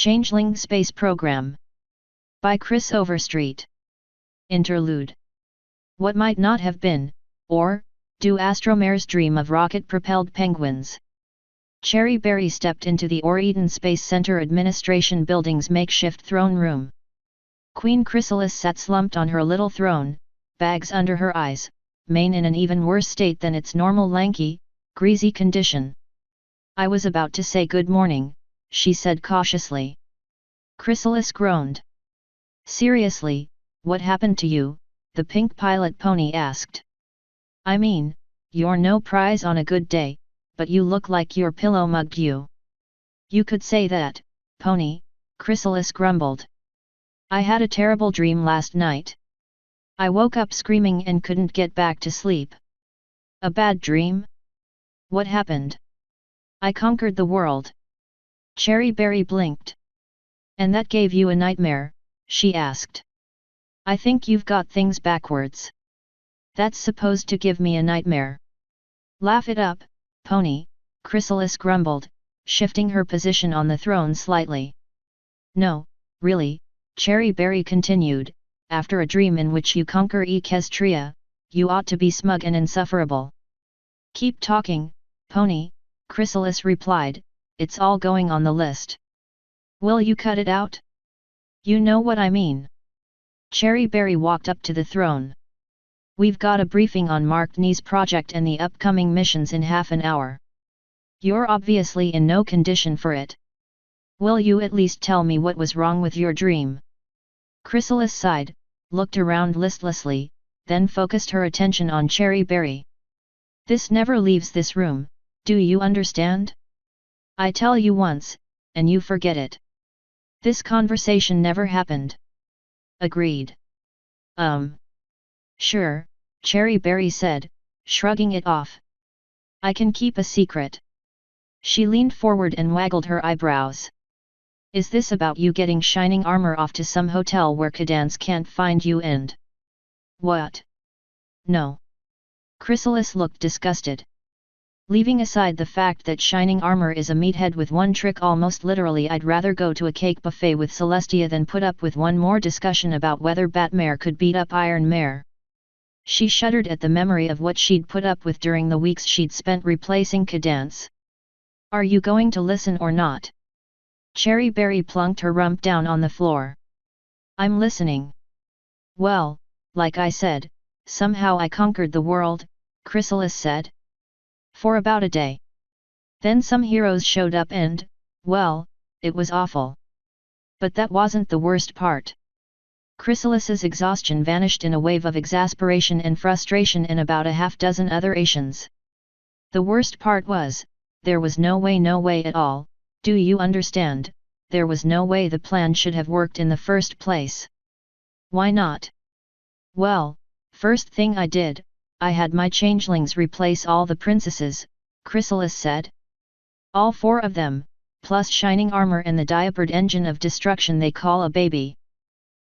Changeling Space Program. By Chris Overstreet. Interlude. What might not have been, or, do Astromares dream of rocket-propelled penguins? Cherry Berry stepped into the Eden Space Center Administration Building's makeshift throne room. Queen Chrysalis sat slumped on her little throne, bags under her eyes, mane in an even worse state than its normal lanky, greasy condition. "I was about to say good morning," she said cautiously. Chrysalis groaned. "Seriously, what happened to you?" the pink pilot pony asked. "I mean, you're no prize on a good day, but you look like your pillow mugged you." "You could say that, pony," Chrysalis grumbled. "I had a terrible dream last night. I woke up screaming and couldn't get back to sleep." "A bad dream? What happened?" "I conquered the world." Cherry Berry blinked. "And that gave you a nightmare?" she asked. "I think you've got things backwards. That's supposed to give me a nightmare." "Laugh it up, pony," Chrysalis grumbled, shifting her position on the throne slightly. "No, really," Cherry Berry continued, "after a dream in which you conquer Equestria, you ought to be smug and insufferable." "Keep talking, pony," Chrysalis replied, "it's all going on the list." "Will you cut it out? You know what I mean." Cherry Berry walked up to the throne. "We've got a briefing on Mark Nee's project and the upcoming missions in half an hour. You're obviously in no condition for it. Will you at least tell me what was wrong with your dream?" Chrysalis sighed, looked around listlessly, then focused her attention on Cherry Berry. "This never leaves this room, do you understand? I tell you once, and you forget it. This conversation never happened." "Agreed." Sure," Cherry Berry said, shrugging it off. "I can keep a secret." She leaned forward and waggled her eyebrows. "Is this about you getting shining armor off to some hotel where Cadance can't find you and—" "What? No." Chrysalis looked disgusted. "Leaving aside the fact that shining armor is a meathead with one trick, almost literally I'd rather go to a cake buffet with Celestia than put up with one more discussion about whether Batmare could beat up Iron Mare." She shuddered at the memory of what she'd put up with during the weeks she'd spent replacing Cadance. "Are you going to listen or not?" Cherry Berry plunked her rump down on the floor. "I'm listening." "Well, like I said, somehow I conquered the world," Chrysalis said. "For about a day. Then some heroes showed up and, well, it was awful. But that wasn't the worst part." Chrysalis's exhaustion vanished in a wave of exasperation and frustration in about a half-dozen other Asians. "The worst part was, there was no way at all, do you understand, there was no way the plan should have worked in the first place." "Why not?" "Well, first thing I did, I had my changelings replace all the princesses," Chrysalis said. "All 4 of them, plus shining armor and the diapered engine of destruction they call a baby.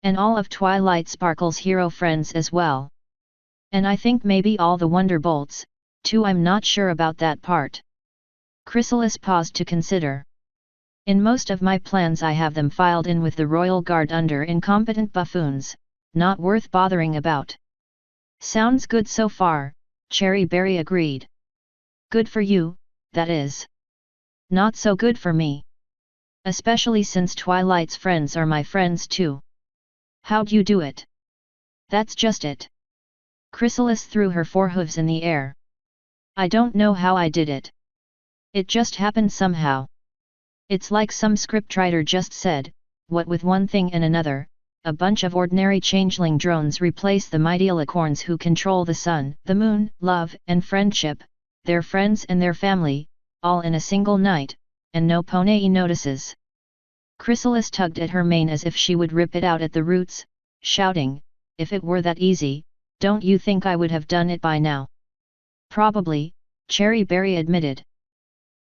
And all of Twilight Sparkle's hero friends as well. And I think maybe all the Wonderbolts, too. I'm not sure about that part." Chrysalis paused to consider. "In most of my plans I have them filed in with the Royal Guard under incompetent buffoons, not worth bothering about." "Sounds good so far," Cherry Berry agreed. "Good for you, that is. Not so good for me. Especially since Twilight's friends are my friends too." "How'd you do it?" "That's just it." Chrysalis threw her 4 hooves in the air. "I don't know how I did it. It just happened somehow. It's like some scriptwriter just said, what with one thing and another, a bunch of ordinary changeling drones replace the mighty alicorns who control the sun, the moon, love and friendship, their friends and their family, all in a single night, and no pony notices." Chrysalis tugged at her mane as if she would rip it out at the roots, shouting, "If it were that easy, don't you think I would have done it by now?" "Probably," Cherry Berry admitted.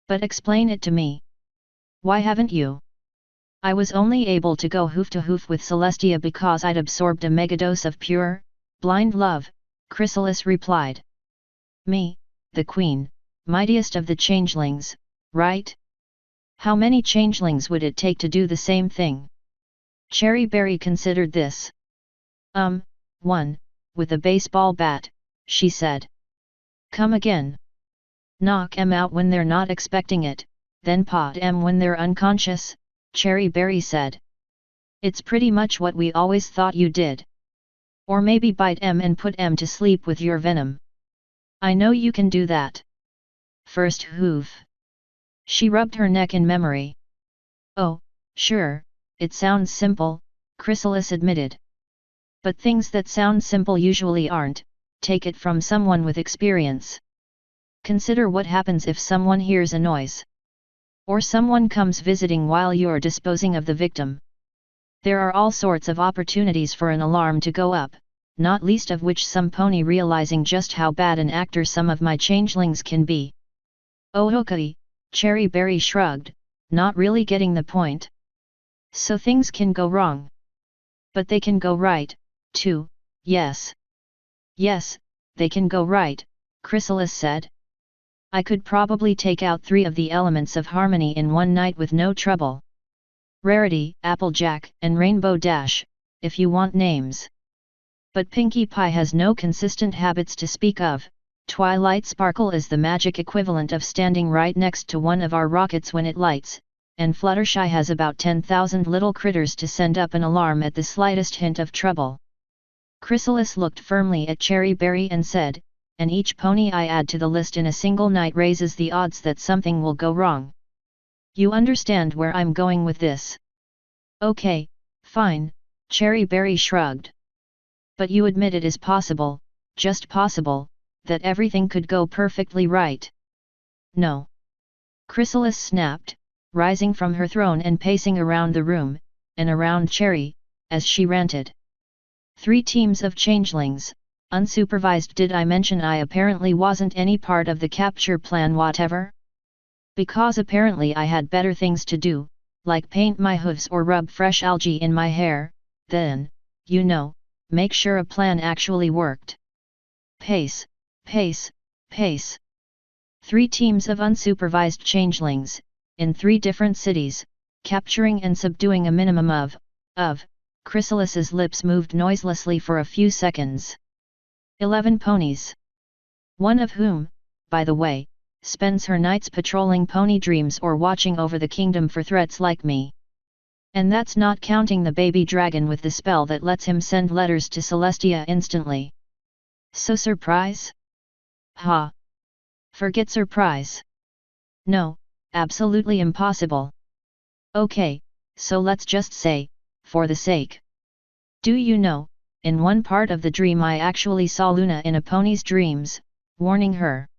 "But explain it to me. Why haven't you?" "I was only able to go hoof to hoof with Celestia because I'd absorbed a megadose of pure, blind love," Chrysalis replied. "Me, the queen, mightiest of the changelings, right?" How many changelings would it take to do the same thing? Cherry Berry considered this. One, with a baseball bat, she said. Come again. Knock 'em out when they're not expecting it, then pot 'em when they're unconscious, Cherry Berry said. It's pretty much what we always thought you did. Or maybe bite 'em and put 'em to sleep with your venom. I know you can do that. First hoof. She rubbed her neck in memory. Oh, sure, it sounds simple, Chrysalis admitted. But things that sound simple usually aren't, take it from someone with experience. Consider what happens if someone hears a noise. Or someone comes visiting while you're disposing of the victim. There are all sorts of opportunities for an alarm to go up, not least of which some pony realizing just how bad an actor some of my changelings can be. Oh okay, Cherry Berry shrugged, not really getting the point. So things can go wrong. But they can go right, too, yes. Yes, they can go right, Chrysalis said. I could probably take out 3 of the elements of harmony in one night with no trouble. Rarity, Applejack, and Rainbow Dash, if you want names. But Pinkie Pie has no consistent habits to speak of. Twilight Sparkle is the magic equivalent of standing right next to one of our rockets when it lights, and Fluttershy has about 10,000 little critters to send up an alarm at the slightest hint of trouble. Chrysalis looked firmly at Cherry Berry and said, and each pony I add to the list in a single night raises the odds that something will go wrong. You understand where I'm going with this? Okay, fine, Cherry Berry shrugged. But you admit it is possible, just possible, that everything could go perfectly right. No. Chrysalis snapped, rising from her throne and pacing around the room, and around Cherry, as she ranted. 3 teams of changelings, unsupervised. Did I mention I apparently wasn't any part of the capture plan whatever? Because apparently I had better things to do, like paint my hooves or rub fresh algae in my hair, then, you know, make sure a plan actually worked. Pace, pace, pace. 3 teams of unsupervised changelings, in 3 different cities, capturing and subduing a minimum of, Chrysalis's lips moved noiselessly for a few seconds. 11 ponies. One of whom, by the way, spends her nights patrolling pony dreams or watching over the kingdom for threats like me. And that's not counting the baby dragon with the spell that lets him send letters to Celestia instantly. So surprise? Ha! Forget surprise. No, absolutely impossible. Okay, so let's just say, for the sake. Do you know, in one part of the dream I actually saw Luna in a pony's dreams, warning her.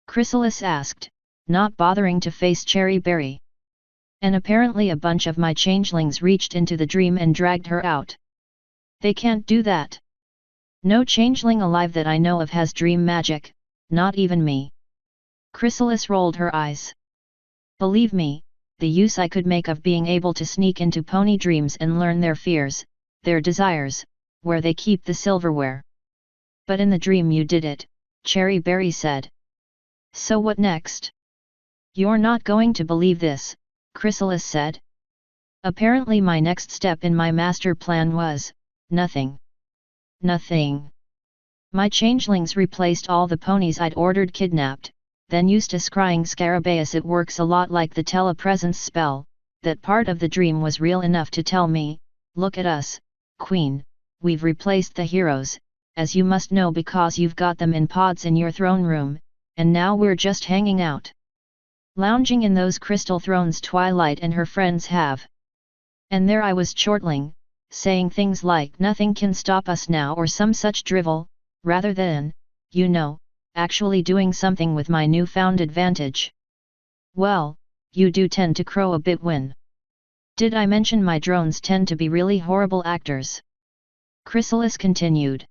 Chrysalis asked, not bothering to face Cherry Berry. And apparently a bunch of my changelings reached into the dream and dragged her out. They can't do that. No changeling alive that I know of has dream magic, not even me. Chrysalis rolled her eyes. Believe me, the use I could make of being able to sneak into pony dreams and learn their fears, their desires, where they keep the silverware. But in the dream you did it, Cherry Berry said. So what next? You're not going to believe this, Chrysalis said. Apparently my next step in my master plan was, nothing. Nothing. My changelings replaced all the ponies I'd ordered kidnapped, then used a scrying scarabaeus. It works a lot like the telepresence spell, that part of the dream was real enough to tell me, look at us, Queen, we've replaced the heroes, as you must know because you've got them in pods in your throne room, and now we're just hanging out. Lounging in those crystal thrones Twilight and her friends have. And there I was chortling, saying things like nothing can stop us now or some such drivel, rather than, you know, actually doing something with my newfound advantage. Well, you do tend to crow a bit when. Did I mention my drones tend to be really horrible actors? Chrysalis continued.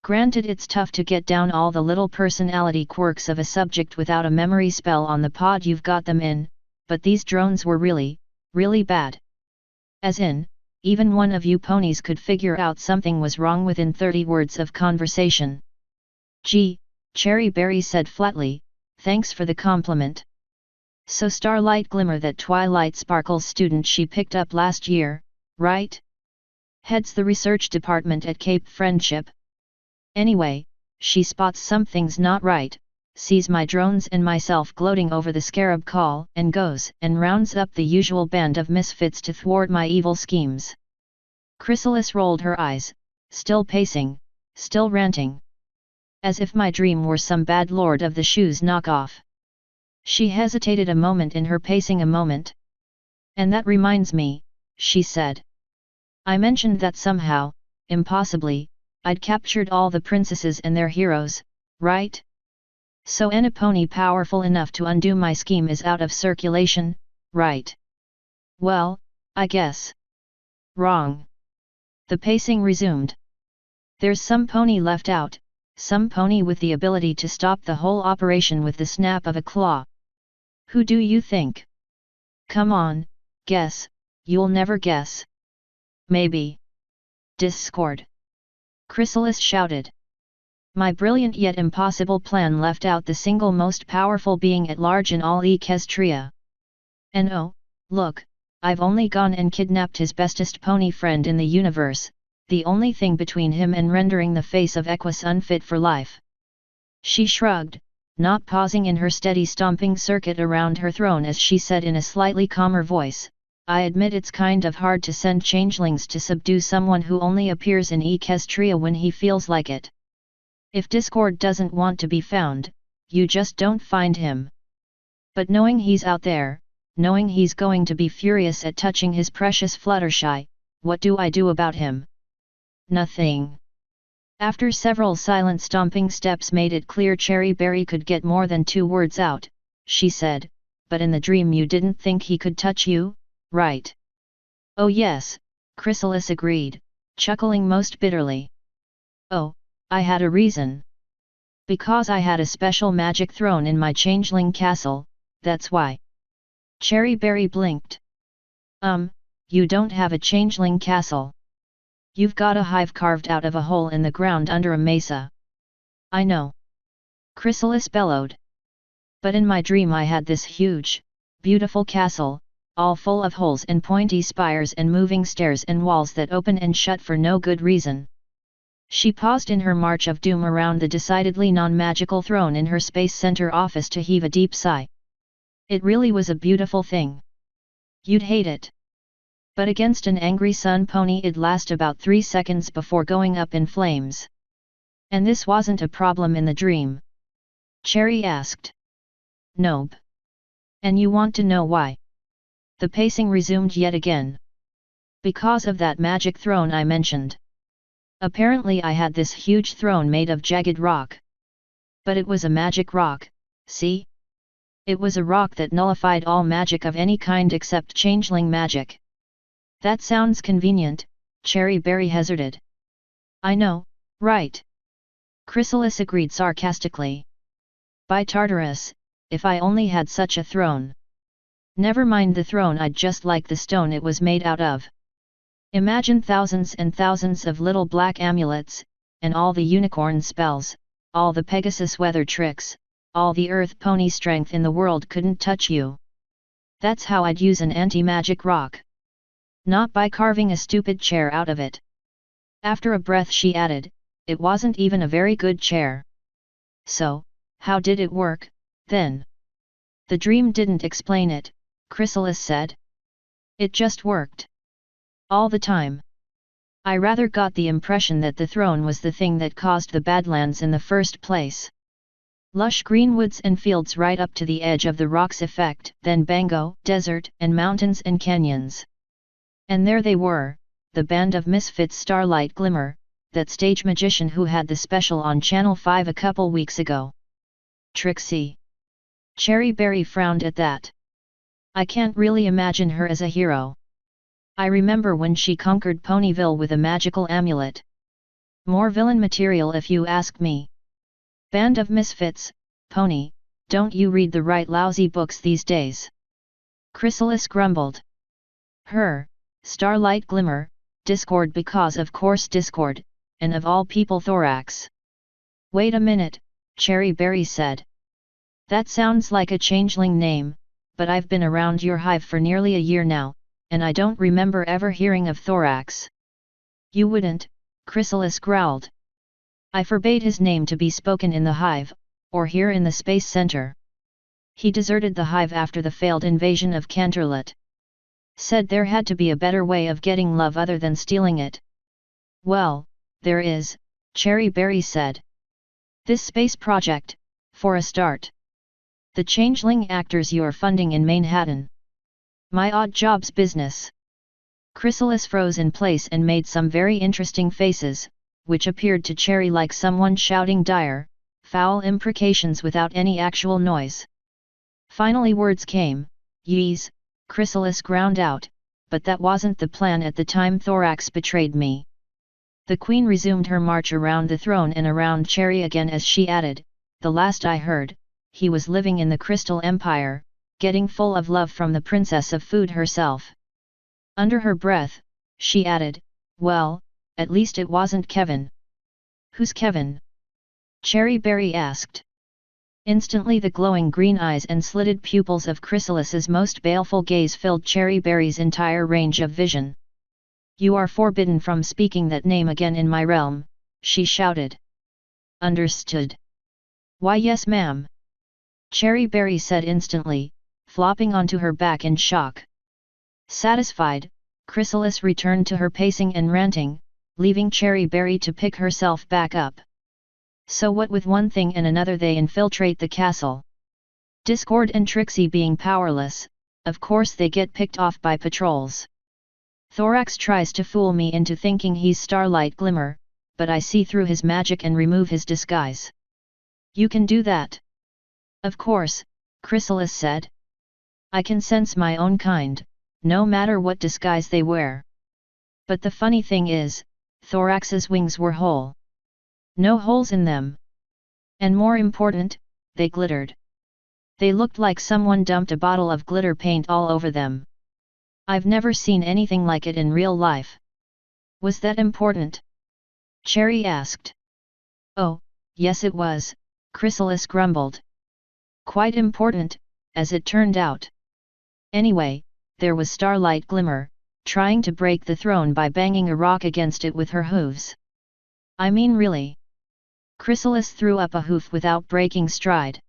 Granted it's tough to get down all the little personality quirks of a subject without a memory spell on the pod you've got them in, but these drones were really, really bad. As in, even one of you ponies could figure out something was wrong within 30 words of conversation. Gee, Cherry Berry said flatly, thanks for the compliment. So Starlight Glimmer, that Twilight Sparkles student she picked up last year, right? Heads the research department at Cape Friendship. Anyway, she spots something's not right, sees my drones and myself gloating over the scarab call, and goes and rounds up the usual band of misfits to thwart my evil schemes. Chrysalis rolled her eyes, still pacing, still ranting. As if my dream were some bad Lord of the Shoes knockoff. She hesitated a moment in her pacing a moment. And that reminds me, she said. I mentioned that somehow, impossibly, I'd captured all the princesses and their heroes, right? So any pony powerful enough to undo my scheme is out of circulation, right? Well, I guess. Wrong. The pacing resumed. There's some pony left out, some pony with the ability to stop the whole operation with the snap of a claw. Who do you think? Come on, guess, you'll never guess. Maybe. Discord. Chrysalis shouted. My brilliant yet impossible plan left out the single most powerful being at large in all Equestria. And oh, look, I've only gone and kidnapped his bestest pony friend in the universe, the only thing between him and rendering the face of Equus unfit for life. She shrugged, not pausing in her steady stomping circuit around her throne as she said in a slightly calmer voice, I admit it's kind of hard to send changelings to subdue someone who only appears in Equestria when he feels like it. If Discord doesn't want to be found, you just don't find him. But knowing he's out there, knowing he's going to be furious at touching his precious Fluttershy, what do I do about him? Nothing. After several silent stomping steps made it clear Cherry Berry could get more than 2 words out, she said, but in the dream you didn't think he could touch you, right? Oh yes, Chrysalis agreed, chuckling most bitterly. Oh, I had a reason. Because I had a special magic throne in my changeling castle, that's why. Cherry Berry blinked. You don't have a changeling castle. You've got a hive carved out of a hole in the ground under a mesa. I know. Chrysalis bellowed. But in my dream I had this huge, beautiful castle, all full of holes and pointy spires and moving stairs and walls that open and shut for no good reason. She paused in her march of doom around the decidedly non-magical throne in her Space Center office to heave a deep sigh. It really was a beautiful thing. You'd hate it. But against an angry sun pony it'd last about 3 seconds before going up in flames. And this wasn't a problem in the dream? Cherry asked. Nope. And you want to know why? The pacing resumed yet again. Because of that magic throne I mentioned. Apparently I had this huge throne made of jagged rock. But it was a magic rock, see? It was a rock that nullified all magic of any kind except changeling magic. That sounds convenient, Cherry Berry hazarded. I know, right? Chrysalis agreed sarcastically. By Tartarus, if I only had such a throne. Never mind the throne, I'd just like the stone it was made out of. Imagine thousands and thousands of little black amulets, and all the unicorn spells, all the Pegasus weather tricks, all the earth pony strength in the world couldn't touch you. That's how I'd use an anti-magic rock. Not by carving a stupid chair out of it. After a breath she added, it wasn't even a very good chair. So, how did it work, then? The dream didn't explain it, Chrysalis said. It just worked. All the time. I rather got the impression that the throne was the thing that caused the Badlands in the first place. Lush green woods and fields right up to the edge of the rocks effect, then Bango, desert, and mountains and canyons. And there they were, the band of misfits Starlight Glimmer, that stage magician who had the special on Channel 5 a couple weeks ago. Trixie. Cherry Berry frowned at that. I can't really imagine her as a hero. I remember when she conquered Ponyville with a magical amulet. More villain material if you ask me. Band of misfits, Pony, don't you read the right lousy books these days? Chrysalis grumbled. Starlight Glimmer, Discord because of course Discord, and of all people Thorax. Wait a minute, Cherry Berry said. That sounds like a changeling name, but I've been around your hive for nearly a year now, and I don't remember ever hearing of Thorax." "You wouldn't," Chrysalis growled. "I forbade his name to be spoken in the hive, or here in the Space Center. He deserted the hive after the failed invasion of Canterlot. Said there had to be a better way of getting love other than stealing it." "Well, there is," Cherry Berry said. "This space project, for a start. The changeling actors you're funding in Manhattan. My odd jobs business." Chrysalis froze in place and made some very interesting faces, which appeared to Cherry like someone shouting dire, foul imprecations without any actual noise. Finally words came. "Yees," Chrysalis ground out, "but that wasn't the plan at the time Thorax betrayed me." The Queen resumed her march around the throne and around Cherry again as she added, "The last I heard, he was living in the Crystal Empire, getting full of love from the Princess of Food herself." Under her breath, she added, "Well, at least it wasn't Kevin." "Who's Kevin?" Cherry Berry asked. Instantly the glowing green eyes and slitted pupils of Chrysalis's most baleful gaze filled Cherry Berry's entire range of vision. "You are forbidden from speaking that name again in my realm," she shouted. "Understood." "Why yes ma'am," Cherry Berry said instantly, flopping onto her back in shock. Satisfied, Chrysalis returned to her pacing and ranting, leaving Cherry Berry to pick herself back up. "So what with one thing and another they infiltrate the castle. Discord and Trixie being powerless, of course they get picked off by patrols. Thorax tries to fool me into thinking he's Starlight Glimmer, but I see through his magic and remove his disguise." "You can do that?" "Of course," Chrysalis said. "I can sense my own kind, no matter what disguise they wear. But the funny thing is, Thorax's wings were whole. No holes in them. And more important, they glittered. They looked like someone dumped a bottle of glitter paint all over them. I've never seen anything like it in real life." "Was that important?" Cherry asked. "Oh, yes it was," Chrysalis grumbled. "Quite important, as it turned out. Anyway, there was Starlight Glimmer, trying to break the throne by banging a rock against it with her hooves. I mean really." Chrysalis threw up a hoof without breaking stride.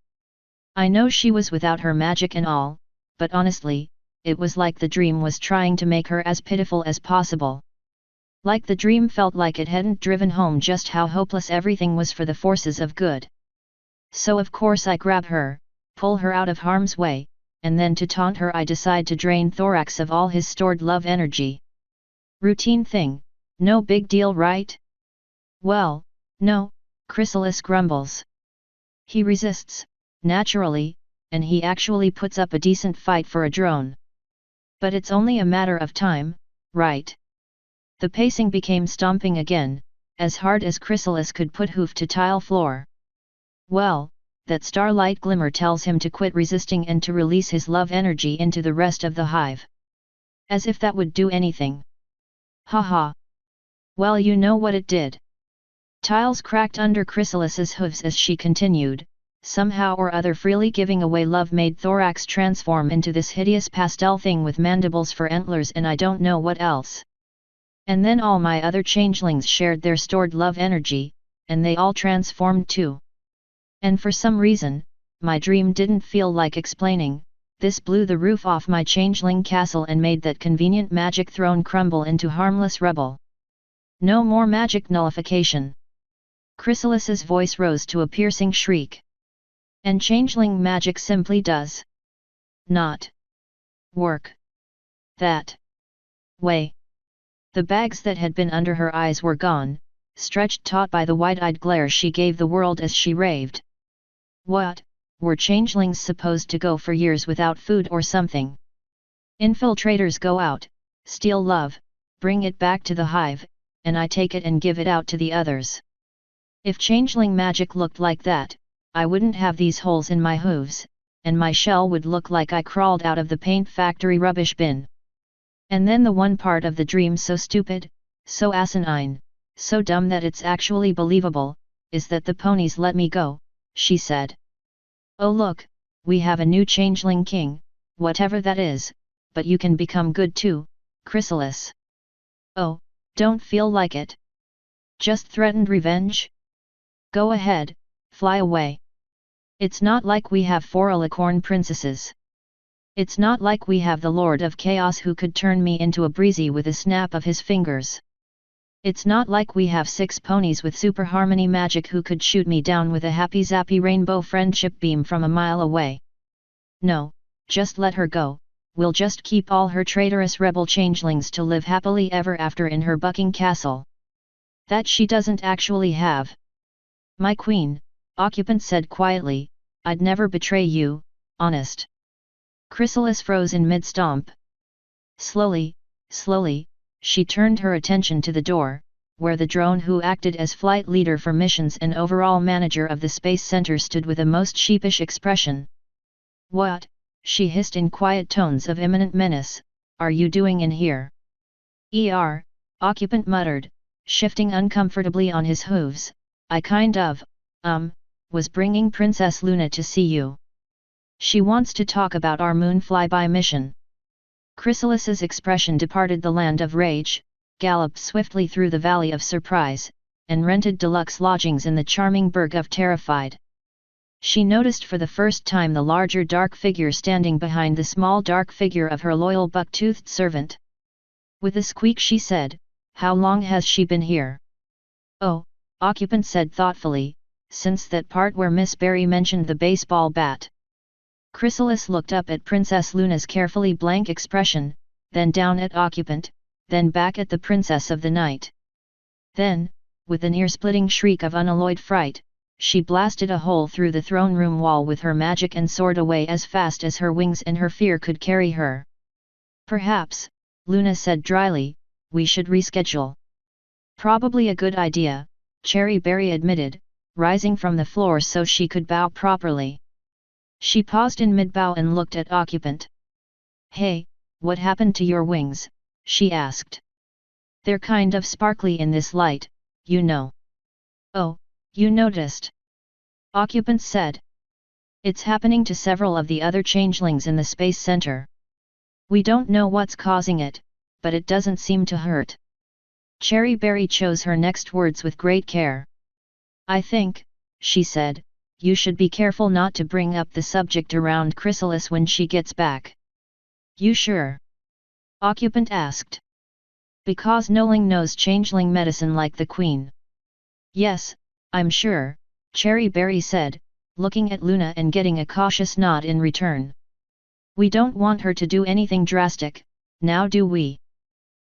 "I know she was without her magic and all, but honestly, it was like the dream was trying to make her as pitiful as possible. Like the dream felt like it hadn't driven home just how hopeless everything was for the forces of good. So of course I grab her, pull her out of harm's way, and then to taunt her I decide to drain Thorax of all his stored love energy. Routine thing, no big deal right?" "Well, no," Chrysalis grumbles. "He resists, naturally, and he actually puts up a decent fight for a drone. But it's only a matter of time, right?" The pacing became stomping again, as hard as Chrysalis could put hoof to tile floor. "Well, that Starlight Glimmer tells him to quit resisting and to release his love energy into the rest of the hive. As if that would do anything. Ha ha. Well, you know what it did." Tiles cracked under Chrysalis's hooves as she continued, "Somehow or other freely giving away love made Thorax transform into this hideous pastel thing with mandibles for antlers and I don't know what else. And then all my other changelings shared their stored love energy, and they all transformed too. And for some reason, my dream didn't feel like explaining, this blew the roof off my changeling castle and made that convenient magic throne crumble into harmless rubble. No more magic nullification." Chrysalis's voice rose to a piercing shriek. "And changeling magic simply does not work that way." The bags that had been under her eyes were gone, stretched taut by the wide-eyed glare she gave the world as she raved. What, were changelings supposed to go for years without food or something? Infiltrators go out, steal love, bring it back to the hive, and I take it and give it out to the others. If changeling magic looked like that, I wouldn't have these holes in my hooves, and my shell would look like I crawled out of the paint factory rubbish bin. And then the one part of the dream so stupid, so asinine, so dumb that it's actually believable, is that the ponies let me go," she said. "Oh look, we have a new changeling king, whatever that is, but you can become good too, Chrysalis. Oh, don't feel like it. Just threatened revenge? Go ahead, fly away. It's not like we have 4 alicorn princesses. It's not like we have the Lord of Chaos who could turn me into a breezy with a snap of his fingers. It's not like we have 6 ponies with super harmony magic who could shoot me down with a happy zappy rainbow friendship beam from a mile away. No, just let her go, we'll just keep all her traitorous rebel changelings to live happily ever after in her bucking castle. That she doesn't actually have. My queen, Occupant said quietly, I'd never betray you, honest. Chrysalis froze in mid-stomp. Slowly, she turned her attention to the door, where the drone who acted as flight leader for missions and overall manager of the space center stood with a most sheepish expression. What, she hissed in quiet tones of imminent menace, are you doing in here? Occupant muttered, shifting uncomfortably on his hooves, I was bringing Princess Luna to see you. She wants to talk about our moon flyby mission. Chrysalis's expression departed the land of rage, galloped swiftly through the valley of surprise, and rented deluxe lodgings in the charming burg of Terrified. She noticed for the first time the larger dark figure standing behind the small dark figure of her loyal buck-toothed servant. With a squeak she said, how long has she been here? Oh, Occupant said thoughtfully, since that part where Miss Berry mentioned the baseball bat. Chrysalis looked up at Princess Luna's carefully blank expression, then down at Occupant, then back at the Princess of the Night. Then, with an ear-splitting shriek of unalloyed fright, she blasted a hole through the throne room wall with her magic and soared away as fast as her wings and her fear could carry her. Perhaps, Luna said dryly, we should reschedule. Probably a good idea, Cherry Berry admitted, rising from the floor so she could bow properly. She paused in mid-bow and looked at Occupant. Hey, what happened to your wings? She asked. They're kind of sparkly in this light, you know. Oh, you noticed? Occupant said. It's happening to several of the other changelings in the space center. We don't know what's causing it, but it doesn't seem to hurt. Cherry Berry chose her next words with great care. I think, she said, you should be careful not to bring up the subject around Chrysalis when she gets back. You sure? Occupant asked. Because Noling knows changeling medicine like the Queen. Yes, I'm sure, Cherry Berry said, looking at Luna and getting a cautious nod in return. We don't want her to do anything drastic, now do we?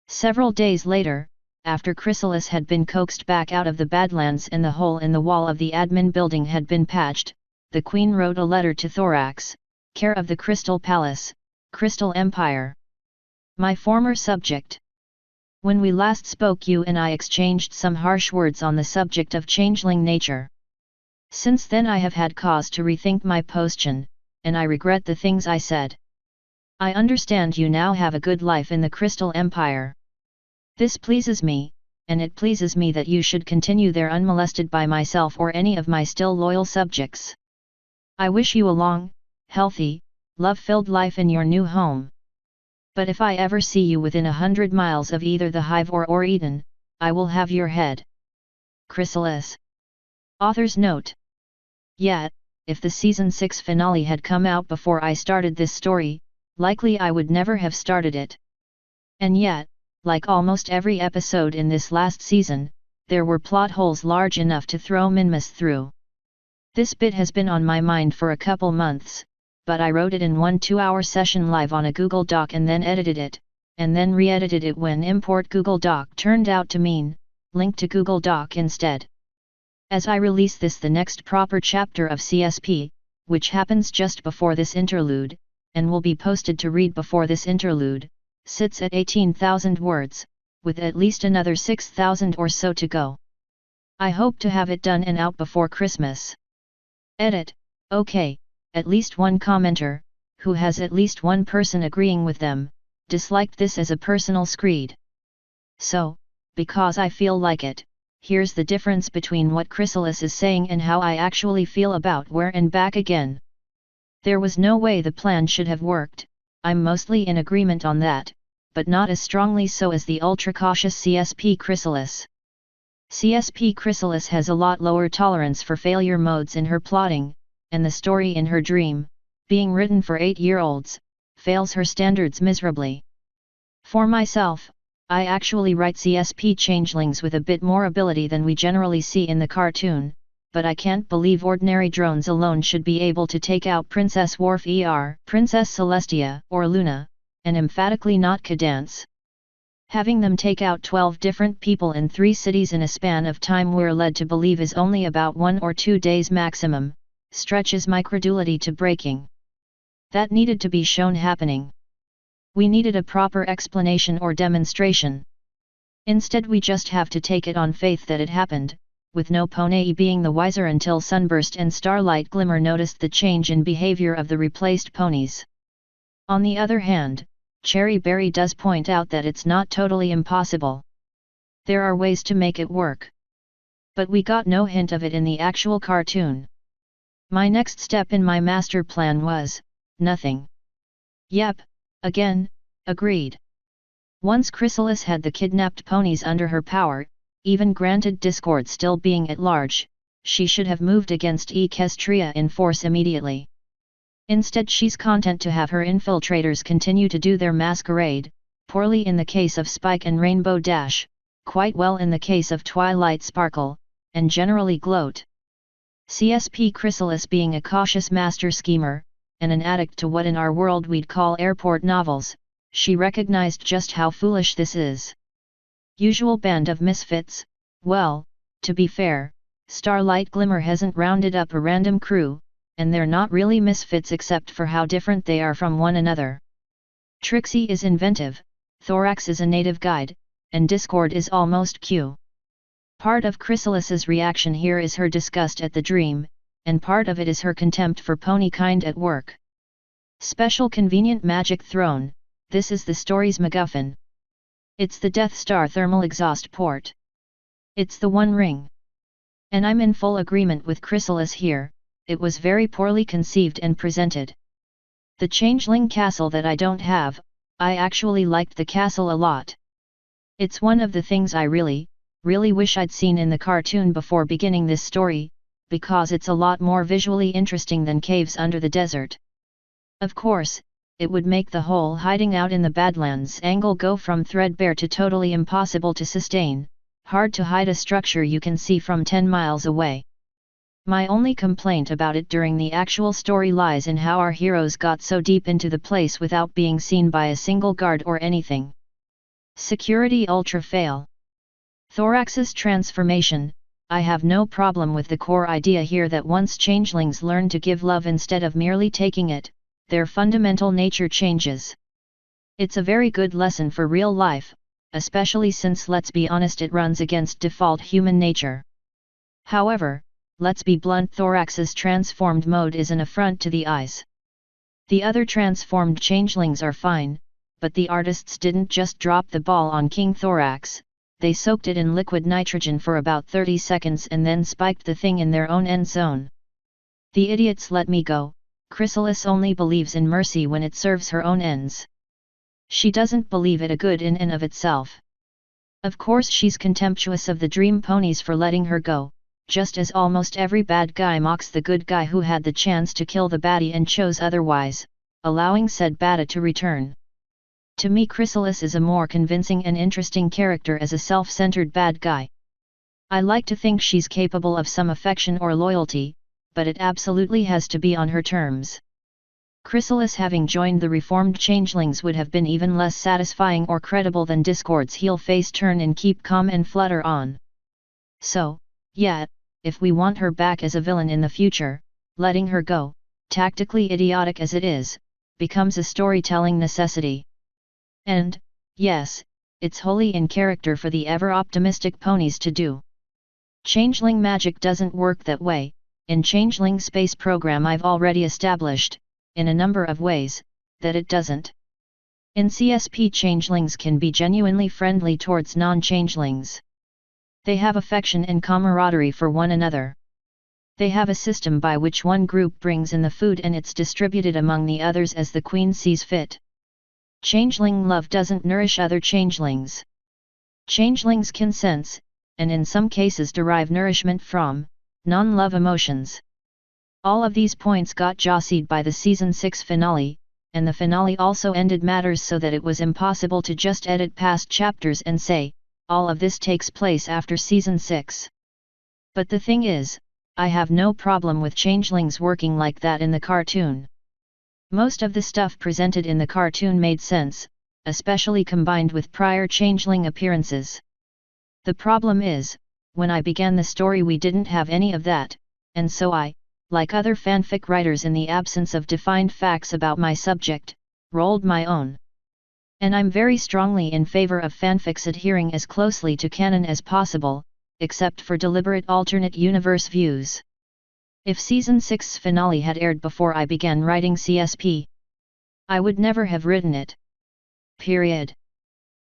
Several days later, after Chrysalis had been coaxed back out of the Badlands and the hole in the wall of the admin building had been patched, the Queen wrote a letter to Thorax, care of the Crystal Palace, Crystal Empire. My former subject. When we last spoke you and I exchanged some harsh words on the subject of changeling nature. Since then I have had cause to rethink my posture, and I regret the things I said. I understand you now have a good life in the Crystal Empire. This pleases me, and it pleases me that you should continue there unmolested by myself or any of my still loyal subjects. I wish you a long, healthy, love-filled life in your new home. But if I ever see you within 100 miles of either the Hive or Eden, I will have your head. Chrysalis. Author's note. Yet, if the season 6 finale had come out before I started this story, likely I would never have started it. And yet, like almost every episode in this last season, there were plot holes large enough to throw Minmus through. This bit has been on my mind for a couple months, but I wrote it in one 2-hour session live on a Google Doc and then edited it, and then re-edited it when import Google Doc turned out to mean, link to Google Doc instead. As I release this the next proper chapter of CSP, which happens just before this interlude, and will be posted to read before this interlude, sits at 18,000 words, with at least another 6,000 or so to go. I hope to have it done and out before Christmas. Edit, okay, at least one commenter, who has at least one person agreeing with them, disliked this as a personal screed. So, because I feel like it, here's the difference between what Chrysalis is saying and how I actually feel about Where and Back Again. There was no way the plan should have worked, I'm mostly in agreement on that, but not as strongly so as the ultra-cautious CSP Chrysalis. CSP Chrysalis has a lot lower tolerance for failure modes in her plotting, and the story in her dream, being written for 8-year-olds, fails her standards miserably. For myself, I actually write CSP changelings with a bit more ability than we generally see in the cartoon, but I can't believe ordinary drones alone should be able to take out Princess Worf Princess Celestia, or Luna, and emphatically not Cadance. Having them take out 12 different people in 3 cities in a span of time we're led to believe is only about 1 or 2 days maximum, stretches my credulity to breaking. That needed to be shown happening. We needed a proper explanation or demonstration. Instead we just have to take it on faith that it happened, with no pony being the wiser until Sunburst and Starlight Glimmer noticed the change in behavior of the replaced ponies. On the other hand, Cherry Berry does point out that it's not totally impossible. There are ways to make it work. But we got no hint of it in the actual cartoon. My next step in my master plan was, nothing. Yep, again, agreed. Once Chrysalis had the kidnapped ponies under her power, even granted Discord still being at large, she should have moved against Equestria in force immediately. Instead she's content to have her infiltrators continue to do their masquerade, poorly in the case of Spike and Rainbow Dash, quite well in the case of Twilight Sparkle, and generally gloat. CSP Chrysalis being a cautious master schemer, and an addict to what in our world we'd call airport novels, she recognized just how foolish this is. Usual band of misfits, well, to be fair, Starlight Glimmer hasn't rounded up a random crew, and they're not really misfits except for how different they are from one another. Trixie is inventive, Thorax is a native guide, and Discord is almost Q. Part of Chrysalis's reaction here is her disgust at the dream, and part of it is her contempt for pony kind at work. Special convenient magic throne, this is the story's MacGuffin. It's the Death Star thermal exhaust port. It's the One Ring. And I'm in full agreement with Chrysalis here. It was very poorly conceived and presented. The Changeling castle that I don't have, I actually liked the castle a lot. It's one of the things I really wish I'd seen in the cartoon before beginning this story, because it's a lot more visually interesting than Caves Under the Desert. Of course, it would make the whole hiding out in the Badlands angle go from threadbare to totally impossible to sustain, hard to hide a structure you can see from 10 miles away. My only complaint about it during the actual story lies in how our heroes got so deep into the place without being seen by a single guard or anything. Security ultra fail. Thorax's transformation, I have no problem with the core idea here that once changelings learn to give love instead of merely taking it, their fundamental nature changes. It's a very good lesson for real life, especially since let's be honest it runs against default human nature. However, let's be blunt, Thorax's transformed mode is an affront to the eyes. The other transformed changelings are fine, but the artists didn't just drop the ball on King Thorax, they soaked it in liquid nitrogen for about 30 seconds and then spiked the thing in their own end zone. The idiots let me go. Chrysalis only believes in mercy when it serves her own ends. She doesn't believe it a good in and of itself. Of course she's contemptuous of the dream ponies for letting her go, just as almost every bad guy mocks the good guy who had the chance to kill the baddie and chose otherwise, allowing said baddie to return. To me Chrysalis is a more convincing and interesting character as a self-centered bad guy. I like to think she's capable of some affection or loyalty, but it absolutely has to be on her terms. Chrysalis having joined the reformed changelings would have been even less satisfying or credible than Discord's heel-face turn in Keep Calm and Flutter On. So, yeah, if we want her back as a villain in the future, letting her go, tactically idiotic as it is, becomes a storytelling necessity. And, yes, it's wholly in character for the ever-optimistic ponies to do. Changeling magic doesn't work that way. In Changeling Space Program I've already established, in a number of ways, that it doesn't. In CSP changelings can be genuinely friendly towards non-changelings. They have affection and camaraderie for one another. They have a system by which one group brings in the food and it's distributed among the others as the queen sees fit. Changeling love doesn't nourish other changelings. Changelings can sense, and in some cases derive nourishment from, non-love emotions. All of these points got jossled by the Season 6 finale, and the finale also ended matters so that it was impossible to just edit past chapters and say, all of this takes place after Season 6. But the thing is, I have no problem with changelings working like that in the cartoon. Most of the stuff presented in the cartoon made sense, especially combined with prior changeling appearances. The problem is, when I began the story we didn't have any of that, and so I, like other fanfic writers in the absence of defined facts about my subject, rolled my own. And I'm very strongly in favor of fanfics adhering as closely to canon as possible, except for deliberate alternate universe views. If Season 6's finale had aired before I began writing CSP, I would never have written it. Period.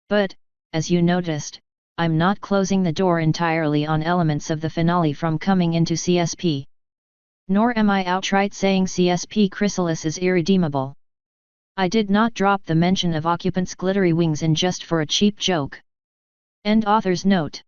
But, as you noticed, I'm not closing the door entirely on elements of the finale from coming into CSP. Nor am I outright saying CSP Chrysalis is irredeemable. I did not drop the mention of Occupant's glittery wings in just for a cheap joke. End author's note.